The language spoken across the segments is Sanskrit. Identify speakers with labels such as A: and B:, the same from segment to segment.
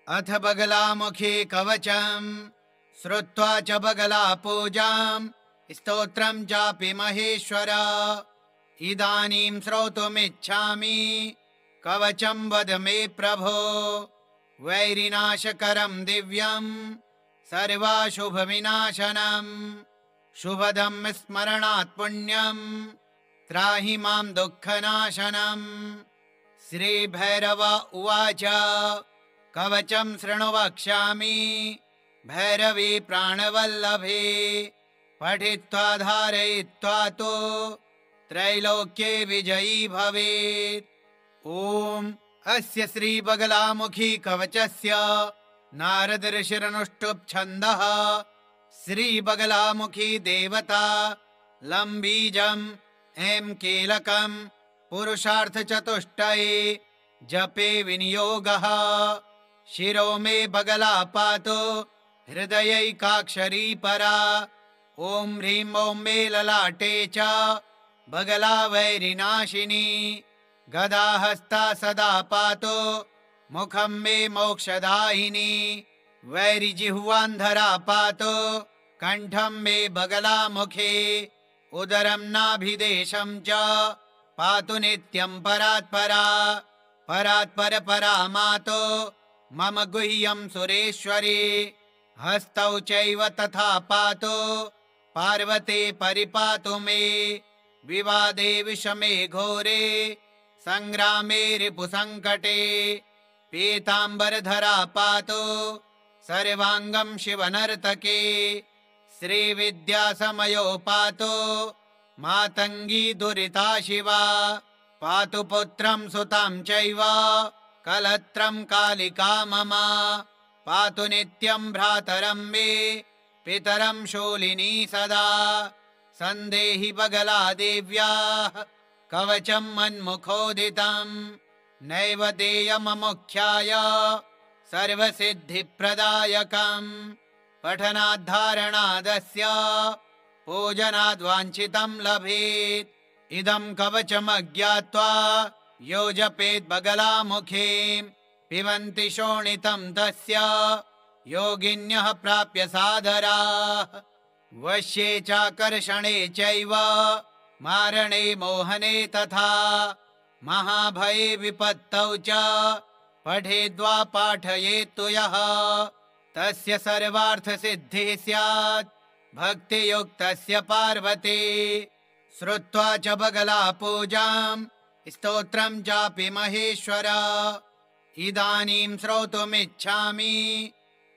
A: अथ बगलामुखी कवचम् श्रुत्वा च बगला पूजाम् स्तोत्रम् चापि महेश्वर इदानीं श्रोतुमिच्छामि कवचम् वद मे प्रभो वैरिनाशकरम् दिव्यम् सर्वाशुभविनाशनम् शुभदम् स्मरणात् पुण्यम् त्राहि मां दुःखनाशनम्। श्रीभैरव उवाच कवचम् शृणु वक्ष्यामि भैरवी प्राणवल्लभे पठित्वा धारयित्वा तु त्रैलोक्ये विजयी भवेत्। ॐ अस्य श्रीबगलामुखी कवचस्य नारद ऋषिरनुष्टुप् छन्दः। श्रीबगलामुखी देवता लम्बीजम् ऐं कीलकम् पुरुषार्थचतुष्टये जपे विनियोगः। शिरो मे बगला पातु हृदयैकाक्षरी परा। ॐ ह्रीं ॐ मे ललाटे च बगला वैरिनाशिनी। गदाहस्ता सदा पातु मुखं मे मोक्षदायिनी। वैरिजिह्वान्धरा पातु कण्ठं मे बगला मुखे। उदरं नाभिदेशं च पातु नित्यं परात्परा। परात्पर परा मातो मम गुह्यं सुरेश्वरी। हस्तौ चैव तथा पातु पार्वती परिपातु मे। विवादे विषमे घोरे संग्रामे रिपुसङ्कटे। पीताम्बरधरा पातु सर्वाङ्गं शिवनर्तके। श्रीविद्या समयो पातु मातङ्गी दुरिता शिवा। पातु पुत्रं सुतं चैव कलत्रं कालिका मम। पातु नित्यं भ्रातरं मे पितरं शूलिनी सदा। सन्देहि बगला देव्याः कवचं मन्मुखोदितम्। नैव देयममुख्याय सर्वसिद्धिप्रदायकम्। पठनाद्धारणादस्य पूजनाद्वाञ्छितं लभेत्। इदं कवचमज्ञात्वा यो जपेत् बगलामुखीं पिबन्ति शोणितं तस्य योगिन्यः प्राप्य सादराः। वश्ये चाकर्षणे चैव मारणे मोहने तथा महाभये विपत्तौ च पठेद्वा पाठयेत्तु यः तस्य सर्वार्थसिद्धिः स्यात् भक्तियुक्तस्य पार्वती। श्रुत्वा च बगला पूजाम् स्तोत्रम् चापि महेश्वर इदानीं श्रोतुमिच्छामि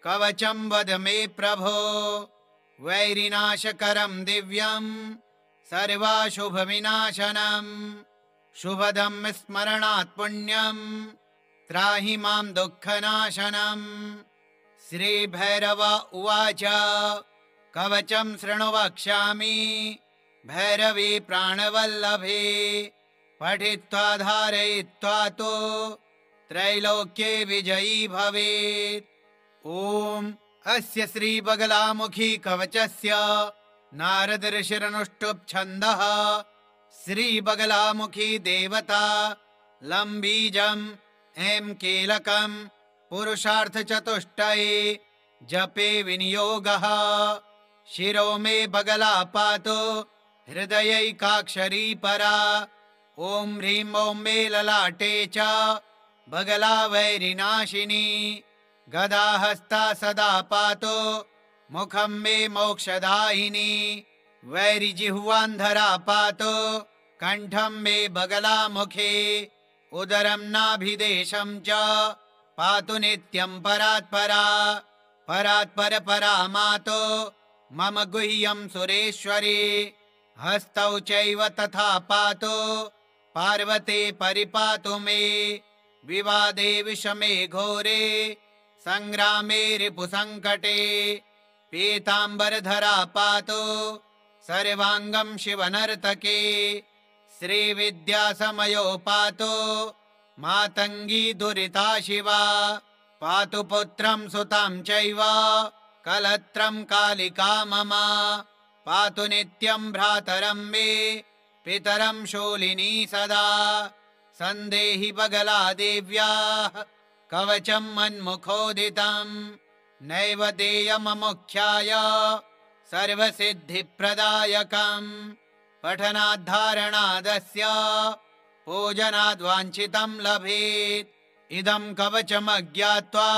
A: कवचम् वद मे प्रभो वैरिनाशकरम् दिव्यम् सर्वाशुभविनाशनम् शुभदम् स्मरणात् पुण्यम् त्राहि मां दुःखनाशनम्। श्रीभैरव उवाच कवचम् शृणु वक्ष्यामि भैरवी प्राणवल्लभे पठित्वा धारयित्वा तु त्रैलोक्ये विजयी भवेत्। ॐ अस्य श्रीबगलामुखी कवचस्य नारद ऋषिरनुष्टुप् छन्दः। श्रीबगलामुखी देवता लम्बीजम् ऐं कीलकम् पुरुषार्थचतुष्टये जपे विनियोगः। शिरो मे बगला पातु हृदयैकाक्षरी परा। ॐ ह्रीं ॐ मे ललाटे च बगला वैरिनाशिनी। गदाहस्ता सदा पातु मुखं मे मोक्षदायिनी। वैरिजिह्वान्धरा पातु कण्ठं मे बगला मुखे। उदरं नाभिदेशं च पातु नित्यं परात्परा। परात्पर परा मातो मम गुह्यं सुरेश्वरी। हस्तौ चैव तथा पातु पार्वती परिपातु मे। विवादे विषमे घोरे संग्रामे रिपुसङ्कटे। पीताम्बरधरा पातु सर्वाङ्गं शिवनर्तके। श्रीविद्या समयो पातु मातङ्गी दुरिता शिवा। पातु पुत्रं सुतं चैव कलत्रं कालिका मम। पातु नित्यं भ्रातरं मे पितरं शूलिनी सदा। सन्देहि बगला देव्याः कवचं मन्मुखोदितं नैव देयममुख्याय सर्वसिद्धिप्रदायकं पठनाद्धारणादस्य पूजनाद्वाञ्छितं लभेत्। इदं कवचमज्ञात्वा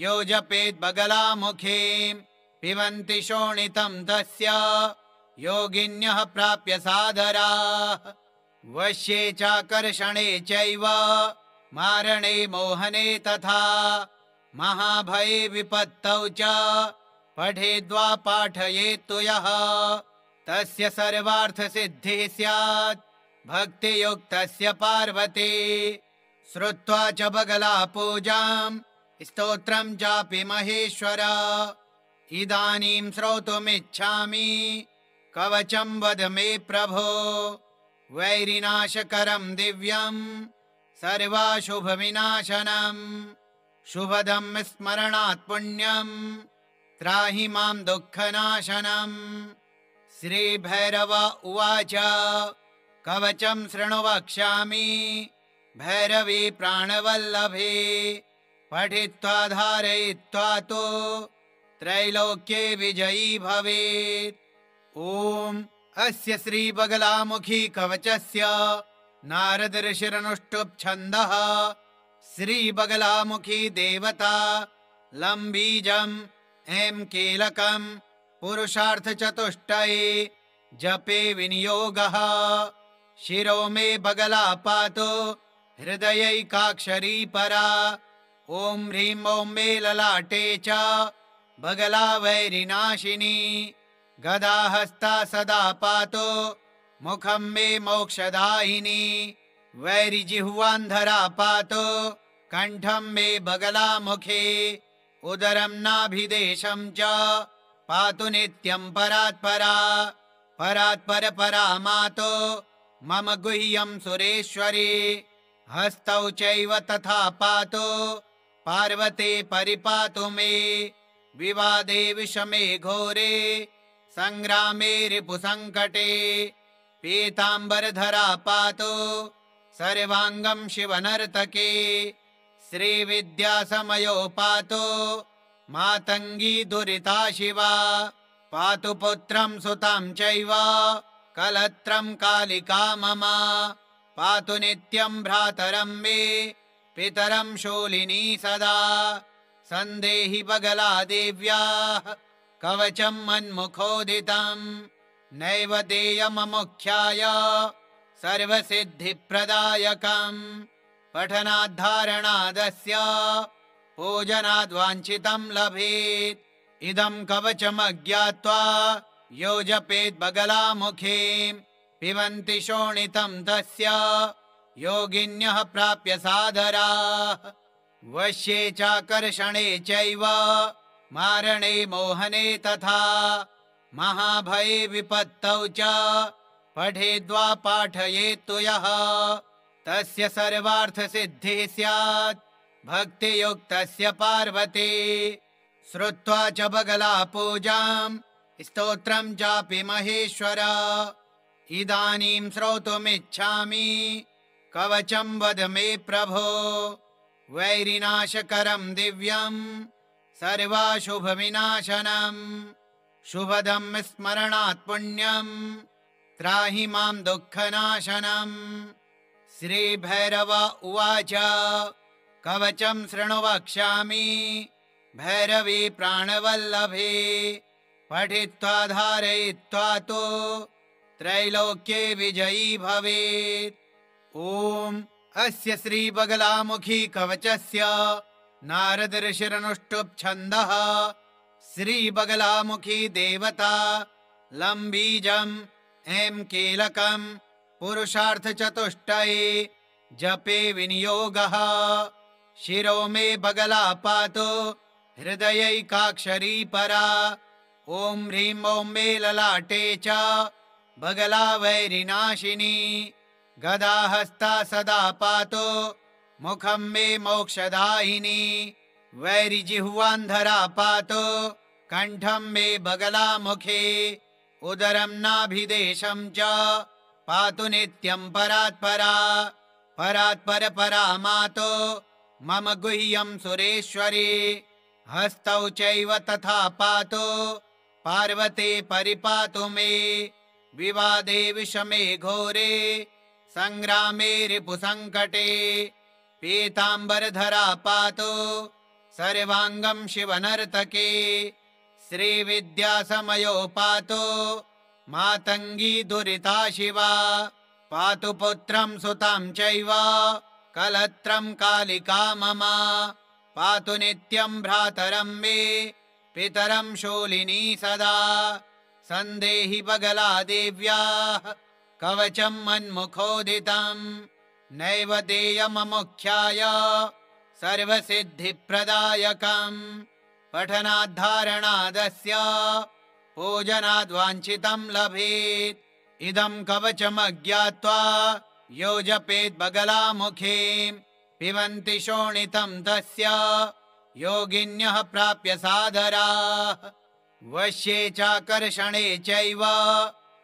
A: यो जपेत् बगलामुखीं पिबन्ति शोणितं तस्य योगिन्यः प्राप्य सादराः। वश्ये चाकर्षणे चैव मारणे मोहने तथा महाभये विपत्तौ च पठेद्वा पाठयेत्तु यः तस्य सर्वार्थसिद्धिः स्यात् भक्तियुक्तस्य पार्वती। श्रुत्वा च बगला पूजां स्तोत्रं चापि महेश्वर इदानीं श्रोतुमिच्छामि कवचं वद मे प्रभो। वैरिनाशकरं दिव्यं सर्वाशुभविनाशनं शुभदं स्मरणात् पुण्यं त्राहि मां दुःखनाशनम्। श्रीभैरव उवाच कवचं शृणु वक्ष्यामि भैरवी प्राणवल्लभे पठित्वा धारयित्वा तो त्रैलोक्ये विजयी भवेत्। ॐ अस्य श्रीबगलामुखी कवचस्य नारद ऋषिरनुष्टुप् छन्दः। श्रीबगलामुखी देवता लं बीजम् ऐं कीलकं पुरुषार्थचतुष्टये जपे विनियोगः। शिरो मे बगला पातु हृदयैकाक्षरी परा। ॐ ह्रीं ॐ मे ललाटे च बगला वैरिनाशिनी। गदाहस्ता सदा पातु मुखं मे मोक्षदायिनी। वैरिजिह्वान्धरा पातु कण्ठं मे बगलामुखे। उदरं नाभिदेशं च पातु नित्यं परात्परा। परात्परपरा मातो मम गुह्यं सुरेश्वरी। हस्तौ चैव तथा पातु पार्वती परिपातु मे। विवादे विषमे घोरे संग्रामे रिपुसङ्कटे। पीताम्बरधरा पातु सर्वाङ्गं शिवनर्तके। श्रीविद्यासमयो पातु मातङ्गी दुरिता शिवा। पातु पुत्रं सुतं चैव कलत्रं कालिका मम। पातु नित्यं भ्रातरं मे पितरं शूलिनी सदा। सन्देहि बगला देव्याः कवचं मन्मुखोदितं नैव देयममुख्याय सर्वसिद्धिप्रदायकं पठनाद्धारणादस्य पूजनाद्वाञ्छितं लभेत्। इदं कवचमज्ञात्वा यो जपेत् बगलामुखीं पिबन्ति शोणितं तस्य योगिन्यः प्राप्य सादराः। वश्ये चाकर्षणे चैव मारणे मोहने तथा महाभये विपत्तौ च पठेद्वा पाठयेत्तु यः तस्य सर्वार्थसिद्धिः स्यात् भक्तियुक्तस्य पार्वती। श्रुत्वा च बगला पूजां स्तोत्रं चापि महेश्वर इदानीं श्रोतुमिच्छामि कवचं वद मे प्रभो। वैरिनाशकरं दिव्यं सर्वाशुभविनाशनं शुभदं स्मरणात् पुण्यं त्राहि मां दुःखनाशनम्। श्रीभैरव उवाच कवचं शृणु वक्ष्यामि भैरवी प्राणवल्लभे पठित्वा धारयित्वा तो त्रैलोक्ये विजयी भवेत्। ॐ अस्य श्रीबगलामुखी कवचस्य नारद ऋषिरनुष्टुप् छन्दः। श्रीबगलामुखी देवता लं बीजम् ऐं कीलकं पुरुषार्थचतुष्टये जपे विनियोगः। शिरो मे बगला पातु हृदयैकाक्षरी परा। ॐ ह्रीं ॐ मे ललाटे च बगला वैरिनाशिनी। गदाहस्ता सदा पातु मुखं मे मोक्षदायिनी। वैरिजिह्वान्धरा पातु कण्ठं मे बगलामुखे। उदरं नाभिदेशं च पातु नित्यं परात्परा। परात्परपरा मातो मम गुह्यं सुरेश्वरी हस्तौ चैव तथा पातु पार्वती परिपातु मे विवादे विषमे घोरे संग्रामे रिपुसङ्कटे पीताम्बरधरा पातु सर्वाङ्गं शिवनर्तके श्रीविद्यासमयो पातु मातङ्गी दुरिता शिवा पातु पुत्रं सुतं चैव कलत्रं कालिका मम पातु नित्यं भ्रातरं मे पितरं शूलिनी सदा सन्देहि बगला देव्याः कवचं मन्मुखोदितं नैवेद्यममुख्याय सर्वसिद्धिप्रदायकम् पठनाद्धारणादस्य पूजनाद्वाञ्छितं लभेत् इदं कवचमज्ञात्वा यो जपेत् बगलामुखीं पिबन्ति शोणितं तस्य योगिन्यः प्राप्य सादराः वश्ये चाकर्षणे चैव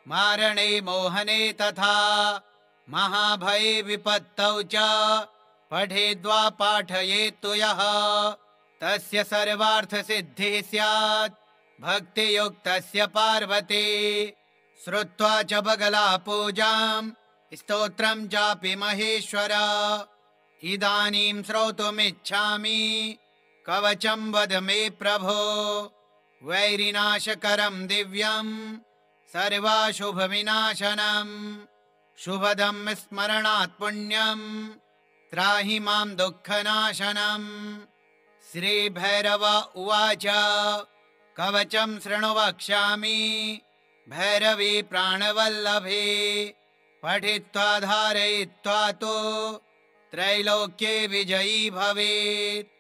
A: मारणे मोहने तथा महाभये विपत्तौ च पठेद्वा पाठयेत्तु यः तस्य सर्वार्थसिद्धिः स्यात् भक्तियुक्तस्य पार्वती श्रुत्वा च बगला पूजां स्तोत्रं चापि महेश्वर इदानीं श्रोतुमिच्छामि कवचं वद मे प्रभो वैरिनाशकरं दिव्यं सर्वाशुभविनाशनं शुभदं स्मरणात् पुण्यं त्राहि मां दुःखनाशनम् श्रीभैरव उवाच कवचं शृणु वक्ष्यामि भैरवी प्राणवल्लभे पठित्वा धारयित्वा तु त्रैलोक्ये विजयी भवेत्।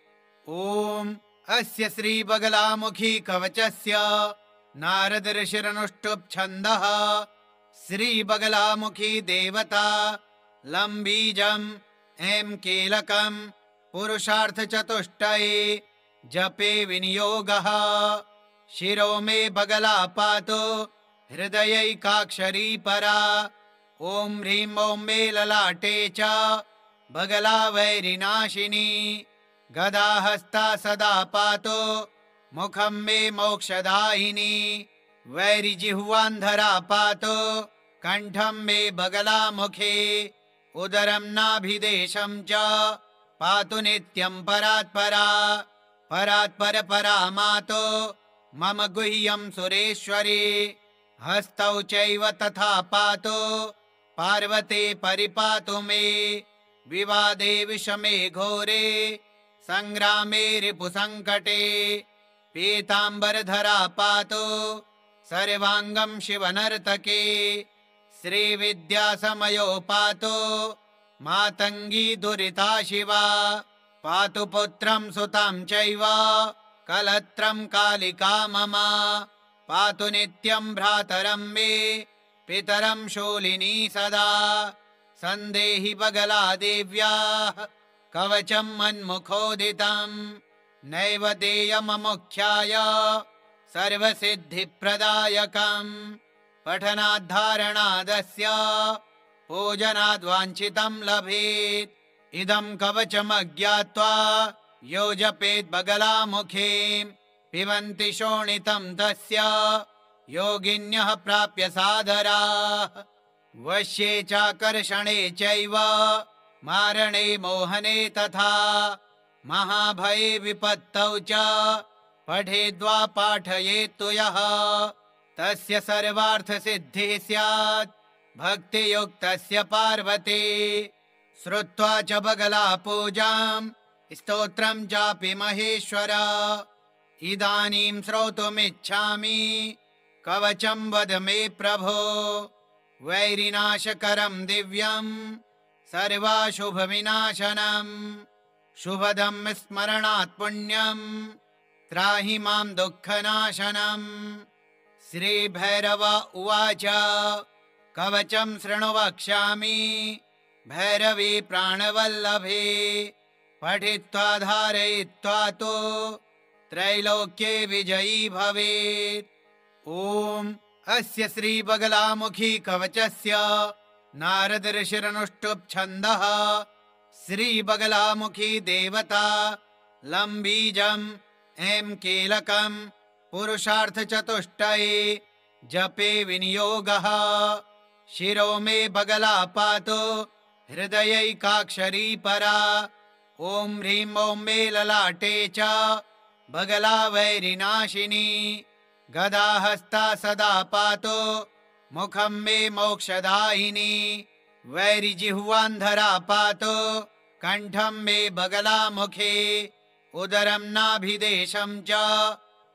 A: ॐ अस्य श्रीबगलामुखी कवचस्य नारद ऋषिरनुष्टुप् छन्दः श्रीबगलामुखी देवता लम्बीजम् ऐं कीलकम् पुरुषार्थचतुष्टये जपे विनियोगः शिरो मे बगला पातु हृदयैकाक्षरी परा ॐ ह्रीं ॐ मे ललाटे च बगला वैरिनाशिनी गदाहस्ता सदा पातु मुखं मे मोक्षदायिनी वैरिजिह्वान्धरा पातु कण्ठं मे बगलामुखे उदरं नाभिदेशं च पातु नित्यं परात्परा परात्परपरा मातो मम गुह्यं सुरेश्वरी हस्तौ चैव तथा पातु पार्वती परिपातु मे विवादे विषमे घोरे संग्रामे रिपुसङ्कटे पीताम्बरधरा पातु सर्वाङ्गं शिवनर्तके श्रीविद्यासमयो पातु मातङ्गी दुरिता शिवा पातु पुत्रं सुतं चैव कलत्रं कालिका मम पातु नित्यं भ्रातरं मे पितरं शूलिनी सदा सन्देहि बगला देव्याः कवचं मन्मुखोदितं नैवेद्यममुख्याय सर्वसिद्धिप्रदायकम् पठनाद्धारणादस्य पूजनाद्वाञ्छितं लभेत् इदं कवचमज्ञात्वा यो जपेत् बगलामुखीं पिबन्ति शोणितं तस्य योगिन्यः प्राप्य सादराः वश्ये चाकर्षणे चैव मारणे मोहने तथा महाभये विपत्तौ च पठेद्वा पाठयेत्तु यः तस्य सर्वार्थसिद्धिः स्यात् भक्तियुक्तस्य पार्वती श्रुत्वा च बगला पूजां स्तोत्रं चापि महेश्वर इदानीं श्रोतुमिच्छामि कवचं वद मे प्रभो वैरिनाशकरं दिव्यं सर्वाशुभविनाशनं शुभदं स्मरणात् पुण्यं त्राहि मां दुःखनाशनम् श्रीभैरव उवाच कवचं शृणु वक्ष्यामि भैरवी प्राणवल्लभे पठित्वा धारयित्वा तु त्रैलोक्ये विजयी भवेत्। ॐ अस्य श्रीबगलामुखी कवचस्य नारद ऋषिरनुष्टुप् छन्दः श्रीबगलामुखी देवता लंबीजम् ऐं कीलकम् पुरुषार्थचतुष्टये जपे विनियोगः। शिरो मे बगला पातु हृदयैकाक्षरी परा। ॐ ह्रीं ॐ मे ललाटे च बगला वैरिनाशिनी। गदाहस्ता सदा पातु मुखं मे मोक्षदायिनी। वैरिजिह्वान्धरा पातु कण्ठं मे बगला मुखे। उदरं नाभिदेशं च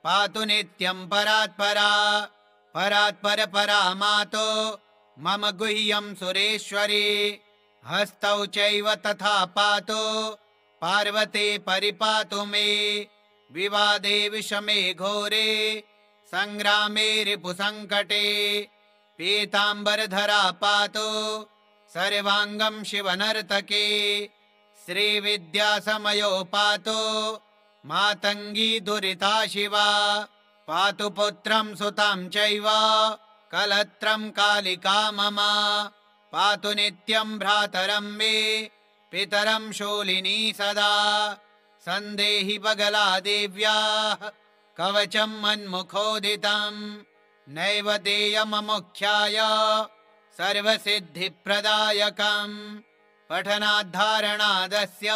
A: पातु नित्यं परात्परा। परात्परपरा मातो मम गुह्यं सुरेश्वरी। हस्तौ चैव तथा पातु पार्वती परिपातु मे। विवादे विषमे घोरे संग्रामे रिपुसङ्कटे। पीताम्बरधरा पातु सर्वाङ्गं शिवनर्तके। श्रीविद्यासमयो पातु मातङ्गी दुरिता शिवा। पातु पुत्रं सुतं चैव कलत्रं कालिका मम। पातु नित्यं भ्रातरं मे पितरं शूलिनी सदा। सन्देहि बगला देव्याः कवचं मन्मुखोदितं। नैव देयममुख्याय सर्वसिद्धिप्रदायकम्। पठनाद्धारणादस्य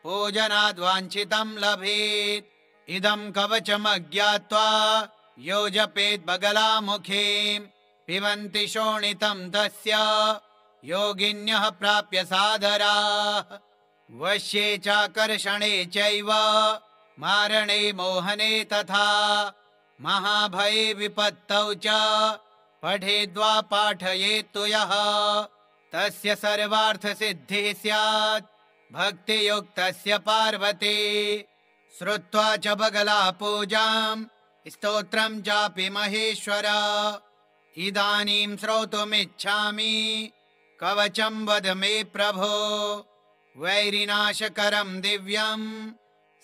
A: पूजनाद्वाञ्छितं लभेत्। इदं कवचमज्ञात्वा यो जपेत् बगलामुखीं। पिबन्ति शोणितं तस्य योगिन्यः प्राप्य सादराः। वश्ये चाकर्षणे चैव मारणे मोहने तथा। महाभये विपत्तौ च पठेद्वा पाठयेत्तु यः। तस्य सर्वार्थसिद्धिः स्यात् भक्तियुक्तस्य पार्वती। श्रुत्वा च बगला पूजां स्तोत्रं चापि महेश्वर। इदानीं श्रोतुमिच्छामि कवचं वद मे प्रभो। वैरिनाशकरं दिव्यं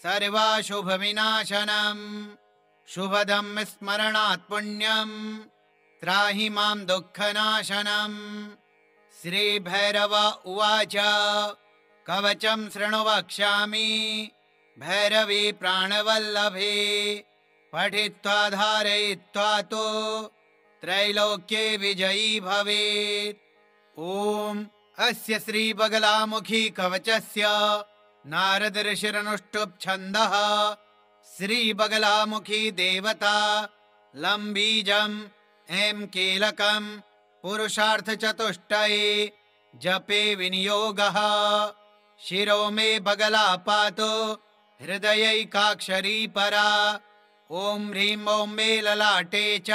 A: सर्वाशुभविनाशनम्। शुभदं स्मरणात् पुण्यं त्राहि मां दुःखनाशनम्। श्रीभैरव उवाच कवचं शृणु वक्ष्यामि भैरवी प्राणवल्लभे। पठित्वा धारयित्वा तु त्रैलोक्ये विजयी भवेत्। ॐ अस्य श्रीबगलामुखी कवचस्य नारद ऋषिरनुष्टुप् छन्दः। श्रीबगलामुखी देवता लंबीजम् ऐं कीलकम् पुरुषार्थचतुष्टये जपे विनियोगः। शिरो मे बगला पातु हृदयैकाक्षरी परा। ॐ ह्रीं ॐ मे ललाटे च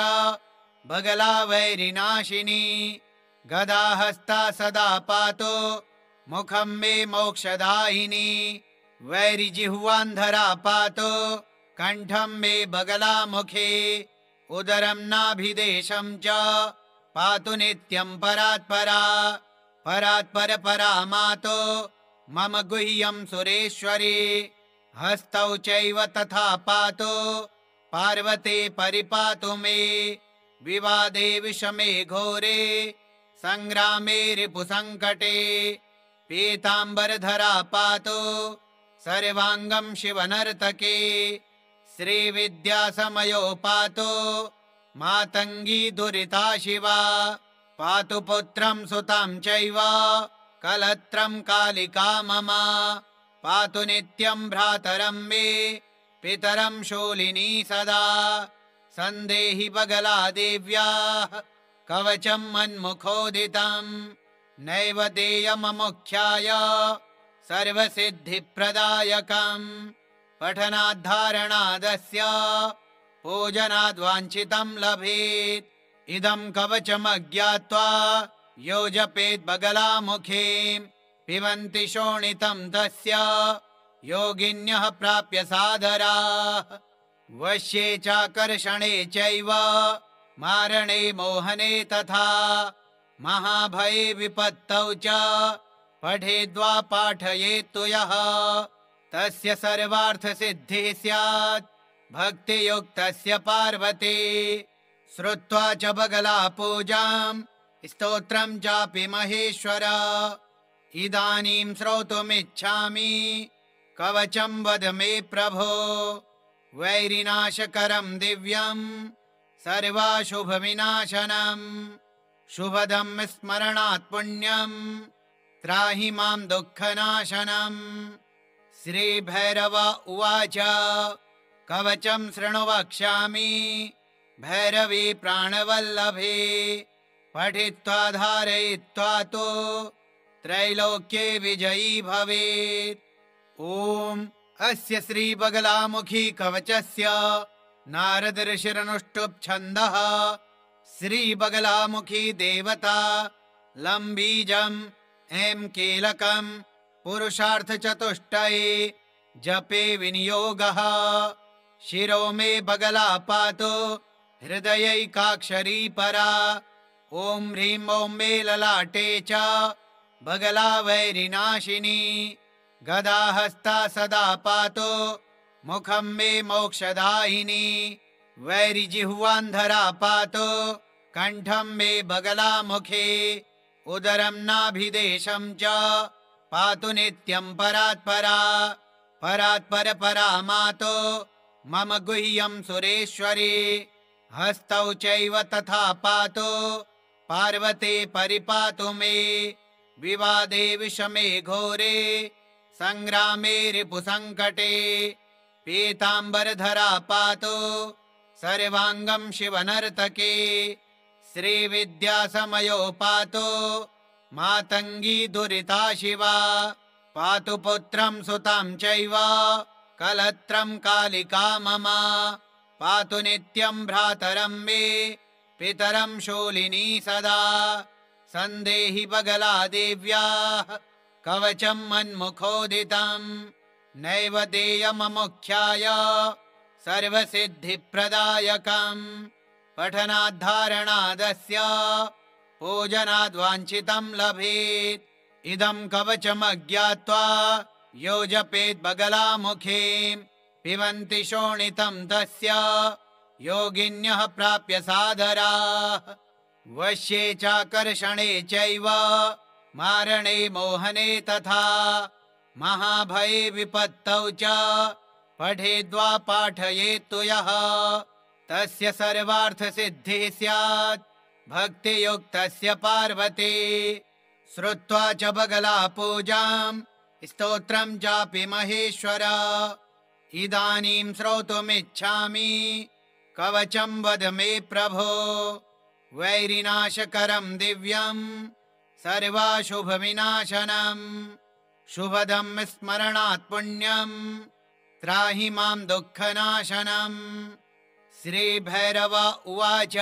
A: बगला वैरिनाशिनी। गदाहस्ता सदा पातु मुखं मे मोक्षदायिनी। वैरिजिह्वान्धरा पातु कण्ठं मे बगला मुखे। उदरं नाभिदेशं च पातु नित्यं परात्परा। परात्परपरा मातो मम गुह्यं सुरेश्वरी। हस्तौ चैव तथा पातु पार्वती परिपातु मे। विवादे विषमे घोरे संग्रामे रिपुसङ्कटे। पीताम्बरधरा पातु सर्वाङ्गं शिवनर्तके। श्रीविद्यासमयो पातु मातङ्गी दुरिता शिवा। पातु पुत्रं सुतं चैव कलत्रं कालिका मम। पातु नित्यं भ्रातरं मे पितरं शूलिनी सदा। सन्देहि बगला देव्याः कवचं मन्मुखोदितं। नैव देयममुख्याय सर्वसिद्धिप्रदायकम्। पठनाद्धारणादस्य पूजनाद्वाञ्छितं लभेत्। इदं कवचमज्ञात्वा यो जपेत् बगलामुखीं। पिबन्ति शोणितं तस्य योगिन्यः प्राप्य सादराः। वश्ये चाकर्षणे चैव मारणे मोहने तथा। महाभये विपत्तौ च पठेद्वा पाठयेत्तु यः। तस्य सर्वार्थसिद्धिः स्यात् भक्तियुक्तस्य पार्वती। श्रुत्वा च बगला पूजां स्तोत्रं चापि महेश्वर। इदानीं श्रोतुमिच्छामि कवचं वद मे प्रभो। वैरिनाशकरं दिव्यं सर्वाशुभविनाशनम् शुभदं स्मरणात् पुण्यं त्राहि मां दुःखनाशनम्। श्रीभैरव उवाच कवचं शृणु वक्ष्यामि भैरवी प्राणवल्लभे। पठित्वा धारयित्वा तु त्रैलोक्ये विजयी भवेत्। ॐ अस्य श्रीबगलामुखी कवचस्य नारद ऋषिरनुष्टुप् छन्दः। श्रीबगलामुखी देवता लं बीजम् ऐं कीलकं पुरुषार्थचतुष्टये जपे विनियोगः। शिरो मे बगला पातु हृदयैकाक्षरी परा। ॐ ह्रीं ॐ मे ललाटे च बगला वैरिनाशिनी। गदा हस्ता सदा पातु मुखं मे मोक्षदायिनी। वैरिजिह्वान्धरा पातु कण्ठं मे बगला मुखे। उदरं नाभिदेशं च पातु नित्यं परात्परा। परात्पर परा मातो मम गुह्यं सुरेश्वरी। हस्तौ चैव तथा पातु पार्वती परिपातु मे। विवादे विषमे घोरे संग्रामे रिपुसङ्कटे। पीताम्बरधरा पातु सर्वाङ्गं शिवनर्तके। श्रीविद्यासमयो पातु मातङ्गी दुरिता शिवा। पातु पुत्रं सुतं चैव कलत्रं कालिका मम। पातु नित्यं भ्रातरं मे पितरं शूलिनी सदा। सन्देहि बगला देव्याः कवचं मन्मुखोदितं। नैव देयममुख्याय सर्वसिद्धिप्रदायकम्। पठनाद्धारणादस्य पूजनाद्वाञ्छितं लभेत्। इदं कवचमज्ञात्वा यो जपेत् बगलामुखीं पिबन्ति शोणितं तस्य योगिन्यः प्राप्य सादराः। वश्ये चाकर्षणे चैव मारणे मोहने तथा महाभये विपत्तौ च पठेद्वा पाठयेत्तु यः तस्य सर्वार्थसिद्धिः स्यात् भक्तियुक्तस्य पार्वती। श्रुत्वा च बगला पूजां स्तोत्रं चापि महेश्वर। इदानीं श्रोतुमिच्छामि कवचं वद मे प्रभो। वैरिनाशकरं दिव्यं सर्वाशुभविनाशनम् शुभदं स्मरणात् पुण्यं त्राहि मां दुःखनाशनम्। श्रीभैरव उवाच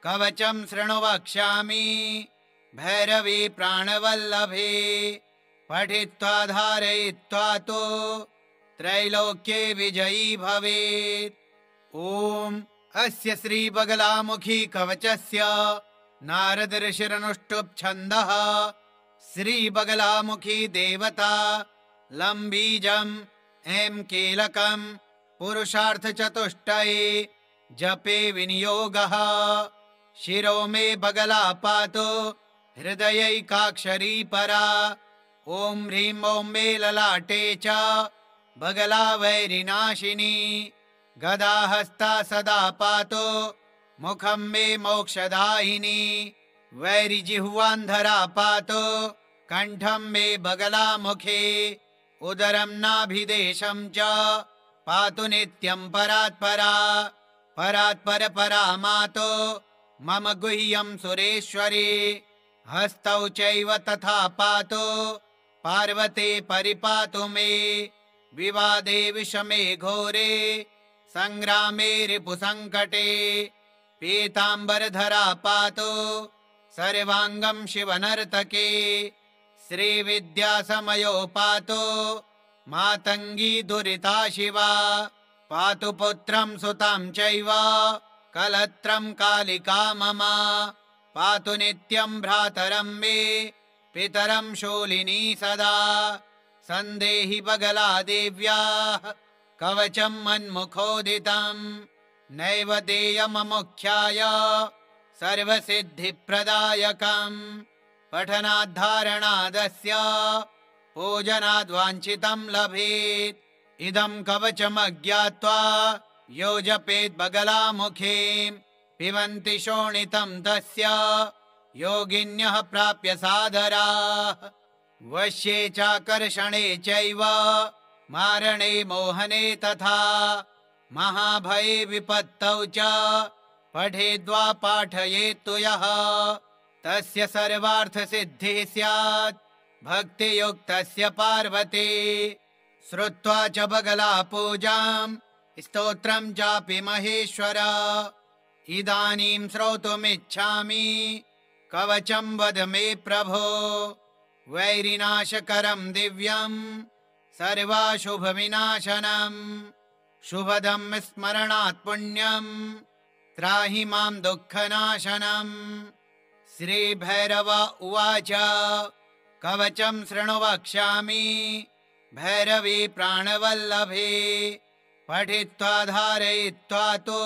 A: कवचं शृणु वक्ष्यामि भैरवी प्राणवल्लभे। पठित्वा धारयित्वा तु त्रैलोक्ये विजयी भवेत्। ॐ अस्य श्रीबगलामुखी कवचस्य नारद ऋषिरनुष्टुप् छन्दः। श्रीबगलामुखी देवता लं बीजम् ऐं कीलकं पुरुषार्थचतुष्टये जपे विनियोगः। शिरो मे बगला पातु हृदयैकाक्षरी परा। ॐ ह्रीं ॐ मे ललाटे च बगला वैरिनाशिनी। गदा हस्ता सदा पातु मुखं मे मोक्षदायिनी। वैरिजिह्वान्धरा पातु कण्ठं मे बगला मुखे। उदरं नाभिदेशं च पातु नित्यं परात्परा। परात्पर परा मातो मम गुह्यं सुरेश्वरी। हस्तौ चैव तथा पातु पार्वती परिपातु मे। विवादे विषमे घोरे संग्रामे रिपुसङ्कटे। पीताम्बरधरा पातु सर्वाङ्गं शिवनर्तके। श्रीविद्यासमयो पातु मातङ्गी दुरिता शिवा। पातु पुत्रं सुतं चैव कलत्रं कालिका मम। पातु नित्यं भ्रातरं मे पितरं शूलिनी सदा। सन्देहि बगला देव्याः कवचं मन्मुखोदितं। नैव देयममुख्याय सर्वसिद्धिप्रदायकम्। पठनाद्धारणादस्य पूजनाद्वाञ्छितं लभेत्। इदं कवचमज्ञात्वा यो जपेत् बगलामुखीं पिबन्ति शोणितं तस्य योगिन्यः प्राप्य सादराः। वश्ये चाकर्षणे चैव मारणे मोहने तथा महाभये विपत्तौ च पठेद्वा पाठयेत्तु यः तस्य सर्वार्थसिद्धिः स्यात् भक्तियुक्तस्य पार्वती। श्रुत्वा च बगला पूजां स्तोत्रं चापि महेश्वर इदानीं श्रोतुमिच्छामि कवचं वद मे प्रभो। वैरिनाशकरं दिव्यं सर्वाशुभविनाशनं शुभदं स्मरणात् पुण्यं त्राहि मां दुःखनाशनम्। श्रीभैरव उवाच कवचं शृणु वक्ष्यामि भैरवी प्राणवल्लभे पठित्वा धारयित्वा तु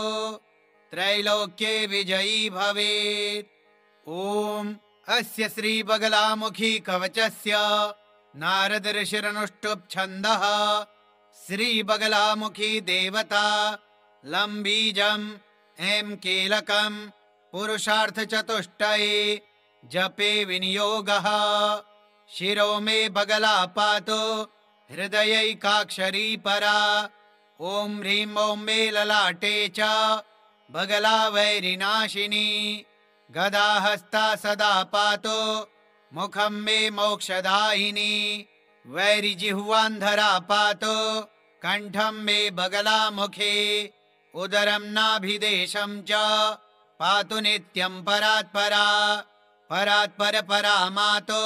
A: त्रैलोक्ये विजयी भवेत्। ॐ अस्य श्रीबगलामुखी कवचस्य नारद ऋषिरनुष्टुप् छन्दः। श्रीबगलामुखी देवता लं बीजम् ऐं कीलकं पुरुषार्थचतुष्टये जपे विनियोगः। शिरो मे बगला पातु हृदयैकाक्षरी परा। ॐ ह्रीं ॐ मे ललाटे च बगला वैरिनाशिनी। गदाहस्ता सदा पातु मुखं मे मोक्षदायिनी। वैरिजिह्वान्धरा पातु कण्ठं मे बगला मुखे। उदरं नाभिदेशं च पातु नित्यं परात्परा। परात्पर परा मातो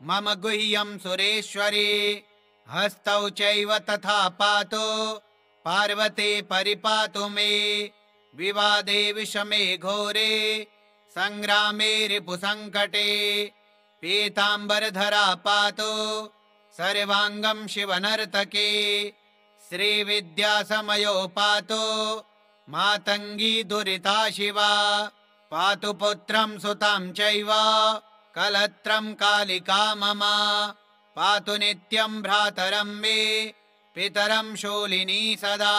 A: मम गुह्यं सुरेश्वरी। हस्तौ चैव तथा पातु पार्वती परिपातु मे। विवादे विषमे घोरे संग्रामे रिपुसङ्कटे। पीताम्बरधरा पातु सर्वाङ्गं शिवनर्तके। श्रीविद्यासमयो पातु मातङ्गी दुरिता शिवा। पातु पुत्रं सुतं चैव कलत्रं कालिका मम। पातु नित्यं भ्रातरं मे पितरं शूलिनी सदा।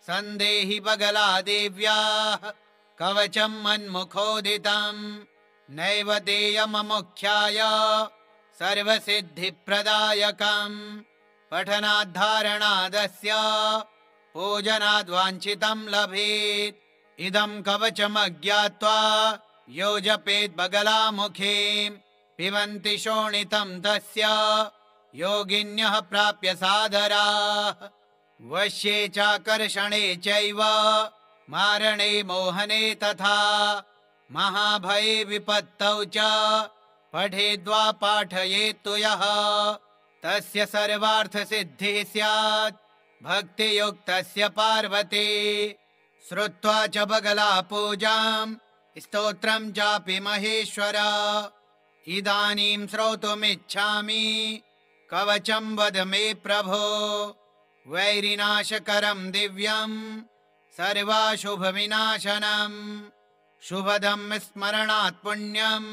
A: सन्देहि बगला देव्याः कवचं मन्मुखोदितं। नैव देयममुख्याय सर्वसिद्धिप्रदायकम्। पठनाद्धारणादस्य पूजनाद्वाञ्छितं लभेत्। इदं कवचमज्ञात्वा यो जपेत् बगलामुखीं पिबन्ति शोणितं तस्य योगिन्यः प्राप्य सादराः। वश्ये चाकर्षणे चैव मारणे मोहने तथा महाभये विपत्तौ च पठेद्वा पाठयेत्तु यः तस्य सर्वार्थसिद्धिः स्यात् भक्तियुक्तस्य पार्वती। श्रुत्वा च बगला पूजां स्तोत्रं चापि महेश्वर इदानीं श्रोतुमिच्छामि कवचं वद मे प्रभो। वैरिनाशकरं दिव्यं सर्वाशुभविनाशनं शुभदं स्मरणात् पुण्यं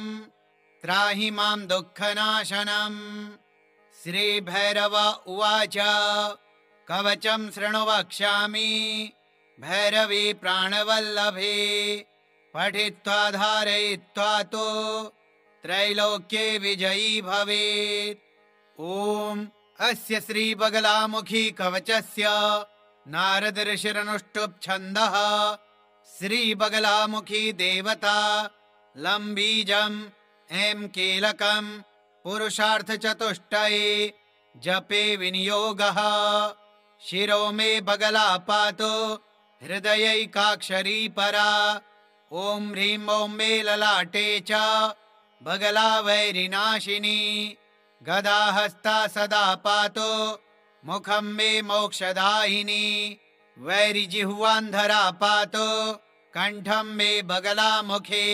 A: त्राहि मां दुःखनाशनम्। श्रीभैरव उवाच कवचं शृणु वक्ष्यामि भैरवी प्राणवल्लभे पठित्वा धारयित्वा तु त्रैलोक्ये विजयी भवेत्। ॐ अस्य श्रीबगलामुखी कवचस्य नारद ऋषिरनुष्टुप् छन्दः। श्रीबगलामुखी देवता लं बीजम् ऐं कीलकं पुरुषार्थचतुष्टये जपे विनियोगः। शिरो मे बगला पातु हृदयैकाक्षरी परा। ॐ ह्रीं ॐ मे ललाटे च बगला वैरिनाशिनी। गदाहस्ता सदा पातु मुखं मे मोक्षदायिनी। वैरिजिह्वान्धरा पातु कण्ठं मे बगला मुखे।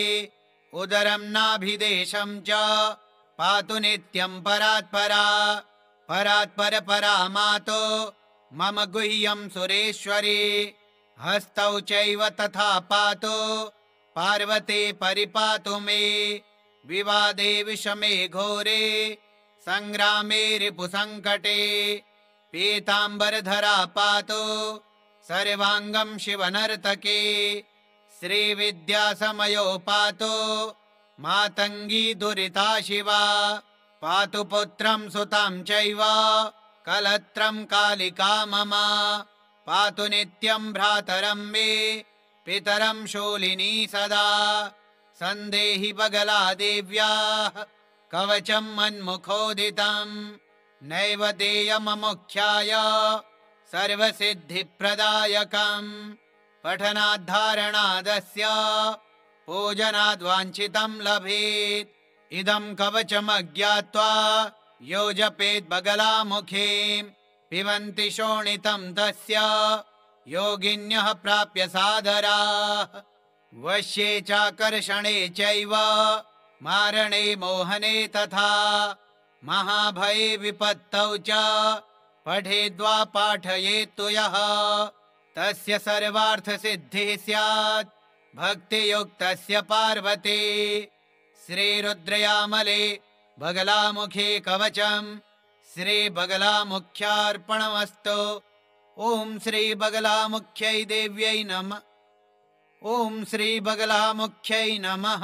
A: उदरं नाभिदेशं च पातु नित्यं परात्परा। परात्पर परा मातो मम गुह्यं सुरेश्वरी। हस्तौ चैव तथा पातु पार्वती परिपातु मे। विवादे विषमे घोरे संग्रामे रिपुसङ्कटे पीताम्बरधरा पातु सर्वाङ्गं शिवनर्तके श्रीविद्यासमयो पातु मातङ्गी दुरिता शिवा पातु पुत्रं सुतां चैव कलत्रं कालिका मम पातु नित्यं भ्रातरं मे पितरं शूलिनी सदा सन्देहि बगला देव्याः कवचं मन्मुखोदितं नैव देयममुख्याय सर्वसिद्धिप्रदायकं पठनाद्धारणादस्य पूजनाद्वाञ्छितं लभेत् इदं कवचमज्ञात्वा यो जपेत् बगलामुखीं पिबन्ति शोणितं तस्य योगिन्यः प्राप्य सादराः वश्ये चाकर्षणे चैव मारणे मोहने तथा महाभये विपत्तौ च पठेद्वा पाठयेत्तु यः तस्य सर्वार्थसिद्धिः स्यात् भक्तियुक्तस्य पार्वती श्रीरुद्रयामले बगलामुखे कवचम् श्रीबगलामुख्यार्पणमस्तु। ॐ श्रीबगलामुख्यै देव्यै नमः। ॐ श्रीबगलामुख्यै नमः।